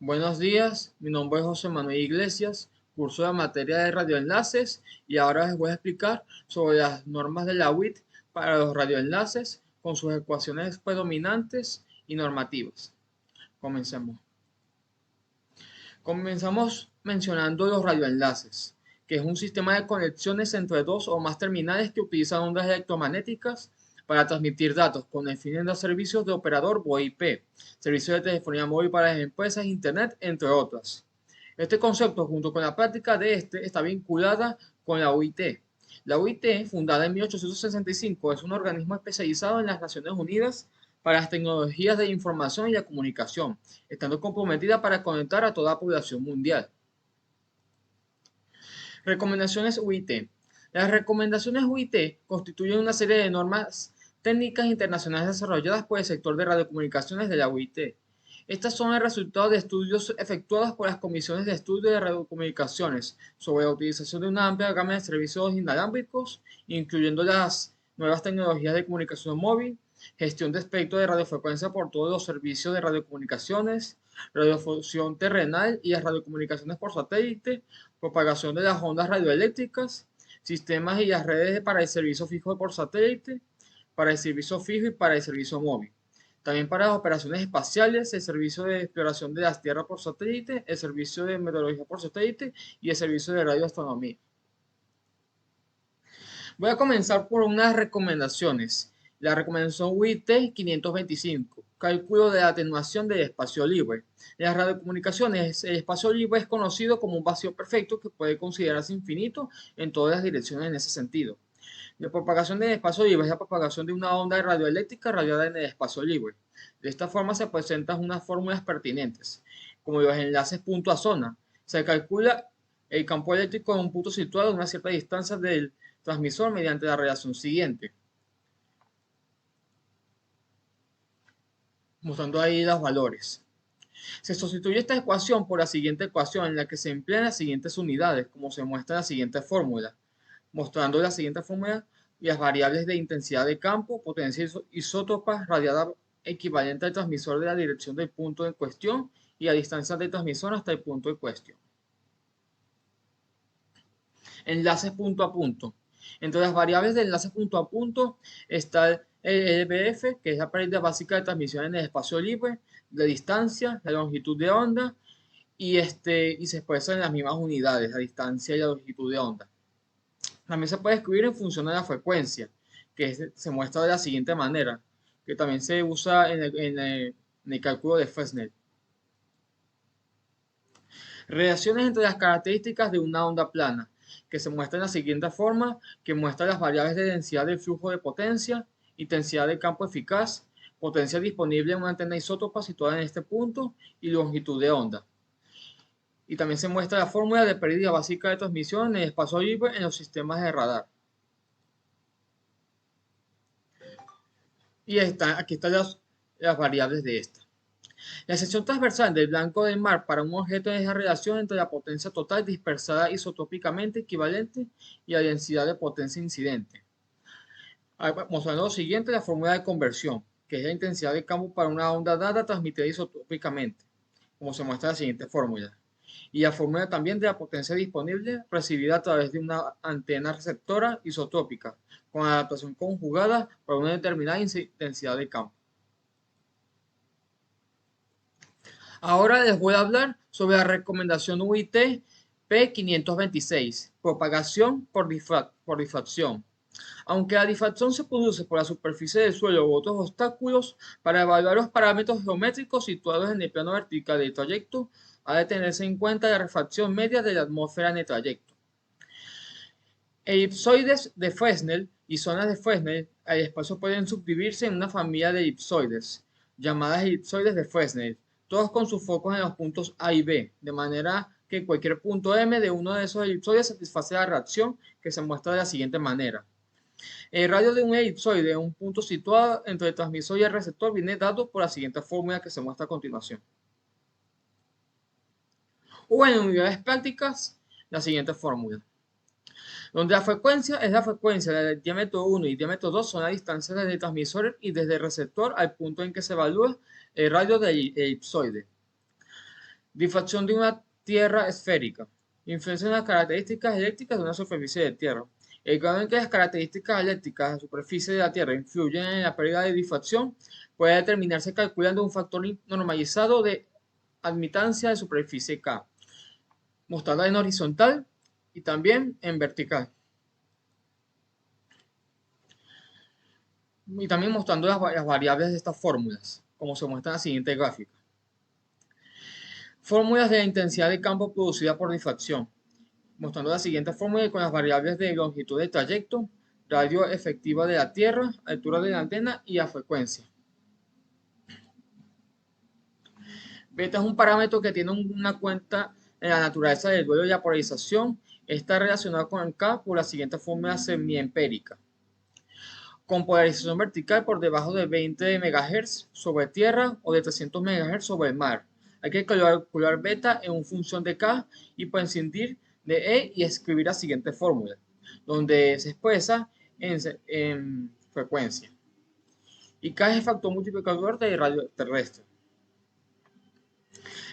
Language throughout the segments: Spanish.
Buenos días, mi nombre es José Manuel Iglesias, curso la materia de radioenlaces y ahora les voy a explicar sobre las normas de la UIT para los radioenlaces con sus ecuaciones predominantes y normativas. Comencemos. Comenzamos mencionando los radioenlaces, que es un sistema de conexiones entre dos o más terminales que utilizan ondas electromagnéticas para transmitir datos con el fin de dar servicios de operador VoIP, servicios de telefonía móvil para las empresas, Internet, entre otras. Este concepto, junto con la práctica de este, está vinculada con la UIT. La UIT, fundada en 1865, es un organismo especializado en las Naciones Unidas para las tecnologías de información y la comunicación, estando comprometida para conectar a toda la población mundial. Recomendaciones UIT. Las recomendaciones UIT constituyen una serie de normas técnicas internacionales desarrolladas por el sector de radiocomunicaciones de la UIT. Estas son el resultado de estudios efectuados por las comisiones de estudio de radiocomunicaciones sobre la utilización de una amplia gama de servicios inalámbricos, incluyendo las nuevas tecnologías de comunicación móvil, gestión de espectro de radiofrecuencia por todos los servicios de radiocomunicaciones, radiofusión terrenal y las radiocomunicaciones por satélite, propagación de las ondas radioeléctricas, sistemas y las redes para el servicio fijo por satélite, para el servicio fijo y para el servicio móvil. También para las operaciones espaciales, el servicio de exploración de las tierras por satélite, el servicio de meteorología por satélite y el servicio de radioastronomía. Voy a comenzar por unas recomendaciones. La recomendación UIT 525, cálculo de la atenuación del espacio libre. En las radiocomunicaciones, el espacio libre es conocido como un vacío perfecto que puede considerarse infinito en todas las direcciones en ese sentido. La propagación del espacio libre es la propagación de una onda radioeléctrica radiada en el espacio libre. De esta forma se presentan unas fórmulas pertinentes, como los enlaces punto a zona. Se calcula el campo eléctrico en un punto situado a una cierta distancia del transmisor mediante la relación siguiente, mostrando ahí los valores. Se sustituye esta ecuación por la siguiente ecuación en la que se emplean las siguientes unidades, como se muestra en la siguiente fórmula, mostrando la siguiente fórmula y las variables de intensidad de campo, potencia isótopa radiada equivalente al transmisor de la dirección del punto en cuestión y a distancia del transmisor hasta el punto en cuestión. Enlaces punto a punto. Entre las variables de enlace punto a punto está el LBF, que es la pérdida básica de transmisión en el espacio libre, la distancia, la longitud de onda y se expresa en las mismas unidades, la distancia y la longitud de onda. También se puede escribir en función de la frecuencia, que se muestra de la siguiente manera, que también se usa en el cálculo de Fresnel. Relaciones entre las características de una onda plana, que se muestra en la siguiente forma, que muestra las variables de densidad del flujo de potencia, intensidad del campo eficaz, potencia disponible en una antena isótopa situada en este punto y longitud de onda. Y también se muestra la fórmula de pérdida básica de transmisión en el espacio libre en los sistemas de radar. Y aquí están las variables de esta. La sección transversal del blanco del mar para un objeto es la relación entre la potencia total dispersada isotópicamente equivalente y la densidad de potencia incidente. Mostrando lo siguiente, la fórmula de conversión, que es la intensidad de campo para una onda dada transmitida isotópicamente, como se muestra en la siguiente fórmula. Y la fórmula también de la potencia disponible recibida a través de una antena receptora isotópica, con adaptación conjugada para una determinada intensidad de campo. Ahora les voy a hablar sobre la recomendación UIT P526, propagación por difracción. Aunque la difracción se produce por la superficie del suelo u otros obstáculos, para evaluar los parámetros geométricos situados en el plano vertical del trayecto, ha de tenerse en cuenta la refracción media de la atmósfera en el trayecto. Elipsoides de Fresnel y zonas de Fresnel al espacio pueden subdividirse en una familia de elipsoides, llamadas elipsoides de Fresnel, todos con sus focos en los puntos A y B, de manera que cualquier punto M de uno de esos elipsoides satisface la reacción que se muestra de la siguiente manera. El radio de un elipsoide, un punto situado entre el transmisor y el receptor, viene dado por la siguiente fórmula que se muestra a continuación. O en unidades prácticas, la siguiente fórmula, donde la frecuencia es la frecuencia del diámetro 1 y diámetro 2 son las distancias desde el transmisor y desde el receptor al punto en que se evalúa el radio del elipsoide. Difracción de una tierra esférica. Influencia en las características eléctricas de una superficie de tierra. El grado en que las características eléctricas de la superficie de la Tierra influyen en la pérdida de difracción puede determinarse calculando un factor normalizado de admitancia de superficie K, mostrarla en horizontal y también en vertical. Y también mostrando las variables de estas fórmulas, como se muestra en la siguiente gráfica. Fórmulas de la intensidad de campo producida por difracción, mostrando la siguiente fórmula con las variables de longitud de trayecto, radio efectiva de la Tierra, altura de la antena y la frecuencia. Beta es un parámetro que tiene una cuenta en la naturaleza del duelo y la polarización. Está relacionado con el K por la siguiente fórmula semiempírica. Con polarización vertical por debajo de 20 MHz sobre tierra o de 300 MHz sobre el mar. Hay que calcular beta en función de K y prescindir de E y escribir la siguiente fórmula, donde se expresa en frecuencia. Y K es el factor multiplicador de radio terrestre.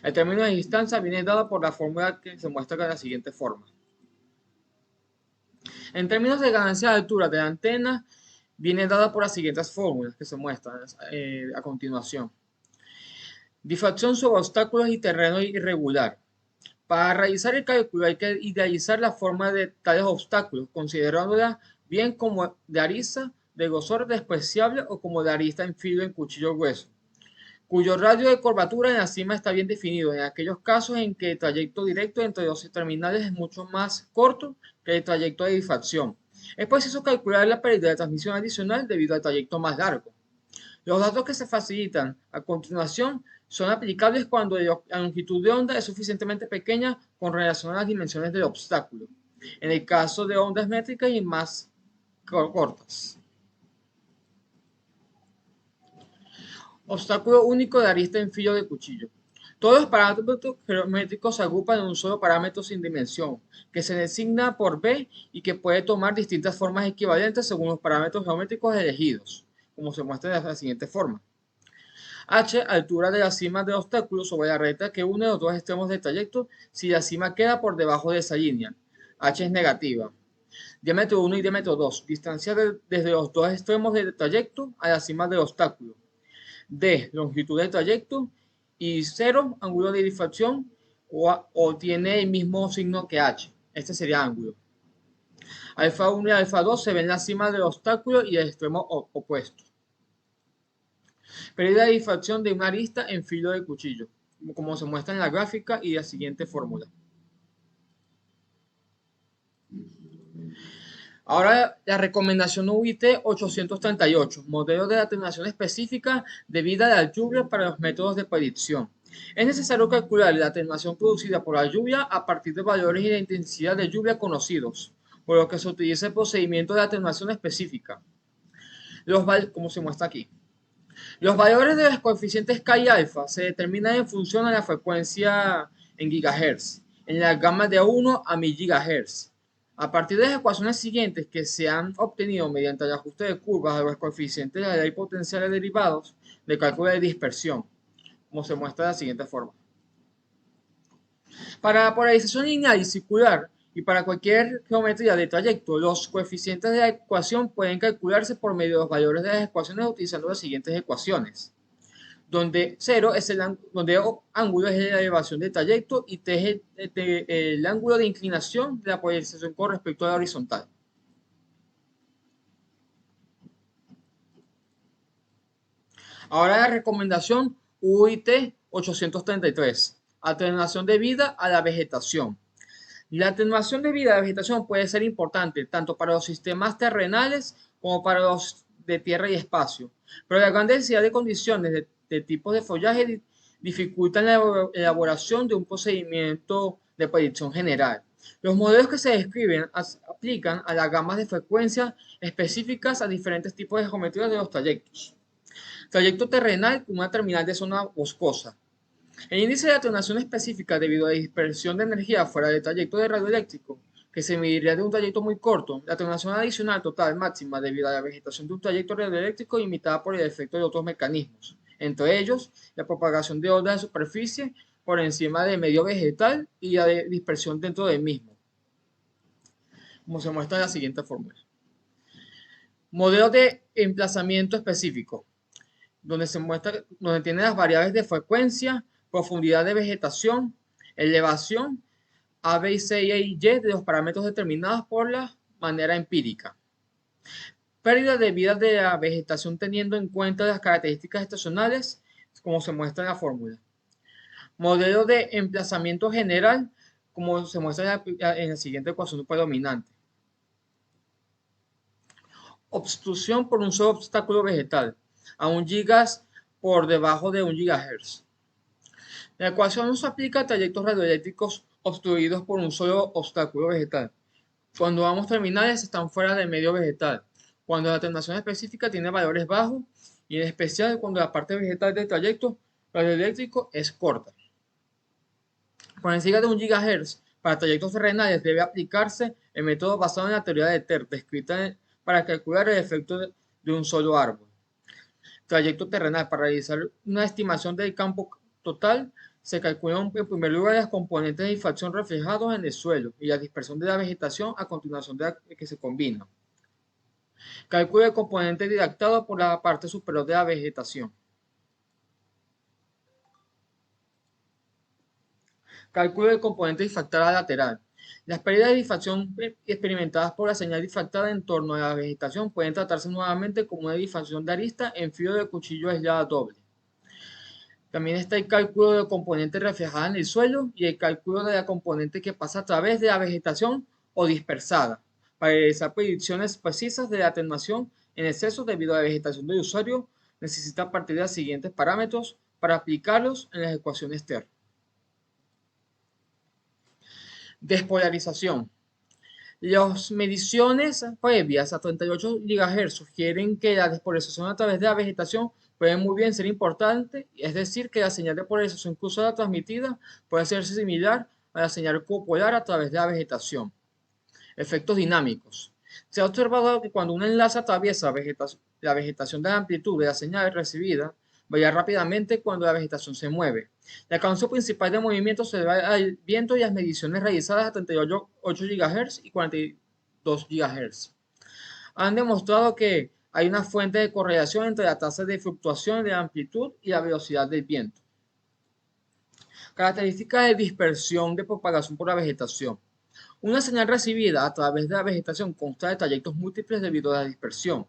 El término de distancia viene dado por la fórmula que se muestra de la siguiente forma. En términos de ganancia de altura de la antena, viene dada por las siguientes fórmulas que se muestran a continuación. Difracción sobre obstáculos y terreno irregular. Para realizar el cálculo hay que idealizar la forma de tales obstáculos, considerándola bien como de arista de grosor despreciable o como de arista en filo en cuchillo grueso, cuyo radio de curvatura en la cima está bien definido en aquellos casos en que el trayecto directo entre dos terminales es mucho más corto que el trayecto de difracción. Es preciso calcular la pérdida de transmisión adicional debido al trayecto más largo. Los datos que se facilitan a continuación son aplicables cuando la longitud de onda es suficientemente pequeña con relación a las dimensiones del obstáculo, en el caso de ondas métricas y más cortas. Obstáculo único de arista en filo de cuchillo. Todos los parámetros geométricos se agrupan en un solo parámetro sin dimensión, que se designa por B y que puede tomar distintas formas equivalentes según los parámetros geométricos elegidos, como se muestra de la siguiente forma. H, altura de la cima del obstáculo sobre la recta que une los dos extremos del trayecto si la cima queda por debajo de esa línea. H es negativa. Diámetro 1 y diámetro 2, distancia desde los dos extremos del trayecto a la cima del obstáculo. D, longitud del trayecto. Y 0, ángulo de difracción o tiene el mismo signo que H. Este sería ángulo. Alfa 1 y alfa 2 se ven la cima del obstáculo y el extremo opuesto. Pérdida de difracción de una arista en filo de cuchillo, como se muestra en la gráfica y la siguiente fórmula. Ahora la recomendación UIT 838, modelo de atenuación específica debida a la lluvia para los métodos de predicción. Es necesario calcular la atenuación producida por la lluvia a partir de valores y de intensidad de lluvia conocidos, por lo que se utiliza el procedimiento de atenuación específica, como se muestra aquí. Los valores de los coeficientes K y alfa se determinan en función de la frecuencia en gigahertz, en la gama de 1 a 1000 GHz. A partir de las ecuaciones siguientes que se han obtenido mediante el ajuste de curvas de los coeficientes de la ley potenciales derivados de cálculo de dispersión, como se muestra de la siguiente forma. Para la polarización lineal y circular y para cualquier geometría de trayecto, los coeficientes de la ecuación pueden calcularse por medio de los valores de las ecuaciones utilizando las siguientes ecuaciones, donde 0 es donde ángulo es la elevación del trayecto y T es el ángulo de inclinación de la polarización con respecto a la horizontal. Ahora la recomendación UIT 833, atenuación debida a la vegetación. La atenuación debida a la vegetación puede ser importante tanto para los sistemas terrenales como para los de tierra y espacio, pero la gran densidad de condiciones de tipos de follaje dificultan la elaboración de un procedimiento de predicción general. Los modelos que se describen aplican a las gamas de frecuencia específicas a diferentes tipos de geometrías de los trayectos. Trayecto terrenal con una terminal de zona boscosa. El índice de atenuación específica debido a la dispersión de energía fuera del trayecto de radioeléctrico, que se mediría de un trayecto muy corto, la atenuación adicional total máxima debido a la vegetación de un trayecto radioeléctrico imitada por el efecto de otros mecanismos, entre ellos la propagación de ondas de superficie por encima del medio vegetal y la dispersión dentro del mismo, como se muestra en la siguiente fórmula. Modelo de emplazamiento específico, donde tiene las variables de frecuencia, profundidad de vegetación, elevación, A, B, C, E y Y de los parámetros determinados por la manera empírica. Pérdida de vida de la vegetación teniendo en cuenta las características estacionales, como se muestra en la fórmula. Modelo de emplazamiento general, como se muestra en la siguiente ecuación predominante. Obstrucción por un solo obstáculo vegetal, a 1 gigas por debajo de 1 gigahertz. La ecuación no se aplica a trayectos radioeléctricos obstruidos por un solo obstáculo vegetal, cuando ambos terminales están fuera del medio vegetal, cuando la atenuación específica tiene valores bajos y en especial cuando la parte vegetal del trayecto radioeléctrico es corta. Con encima de 1 GHz, para trayectos terrenales debe aplicarse el método basado en la teoría de TER, descrita para calcular el efecto de un solo árbol. Trayecto terrenal. Para realizar una estimación del campo total, se calculan en primer lugar los componentes de difracción reflejados en el suelo y la dispersión de la vegetación a continuación de la que se combina. Cálculo del componente didactado por la parte superior de la vegetación. Cálculo del componente difractada lateral. Las pérdidas de difracción experimentadas por la señal difractada en torno a la vegetación pueden tratarse nuevamente como una difracción de arista en filo de cuchillo aislada doble. También está el cálculo de la componente reflejada en el suelo y el cálculo de la componente que pasa a través de la vegetación o dispersada, para realizar predicciones precisas de la atenuación en exceso debido a la vegetación del usuario. Necesita partir de los siguientes parámetros para aplicarlos en las ecuaciones TER. Despolarización. Las mediciones previas a 38 GHz sugieren que la despolarización a través de la vegetación puede muy bien ser importante, es decir, que la señal de polarización cruzada transmitida puede ser similar a la señal copolar a través de la vegetación. Efectos dinámicos. Se ha observado que cuando un enlace atraviesa la vegetación de la amplitud de la señal recibida, varía rápidamente cuando la vegetación se mueve. La causa principal de movimiento se debe al viento y las mediciones realizadas a 38 GHz y 42 GHz. Han demostrado que hay una fuente de correlación entre la tasa de fluctuación de la amplitud y la velocidad del viento. Características de dispersión de propagación por la vegetación. Una señal recibida a través de la vegetación consta de trayectos múltiples debido a la dispersión.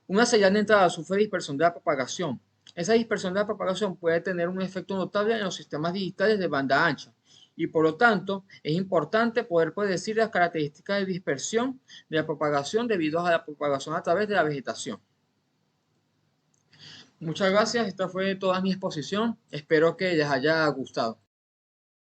Una señal de entrada sufre dispersión de la propagación. Esa dispersión de la propagación puede tener un efecto notable en los sistemas digitales de banda ancha y por lo tanto es importante poder predecir las características de dispersión de la propagación debido a la propagación a través de la vegetación. Muchas gracias, esta fue toda mi exposición, espero que les haya gustado.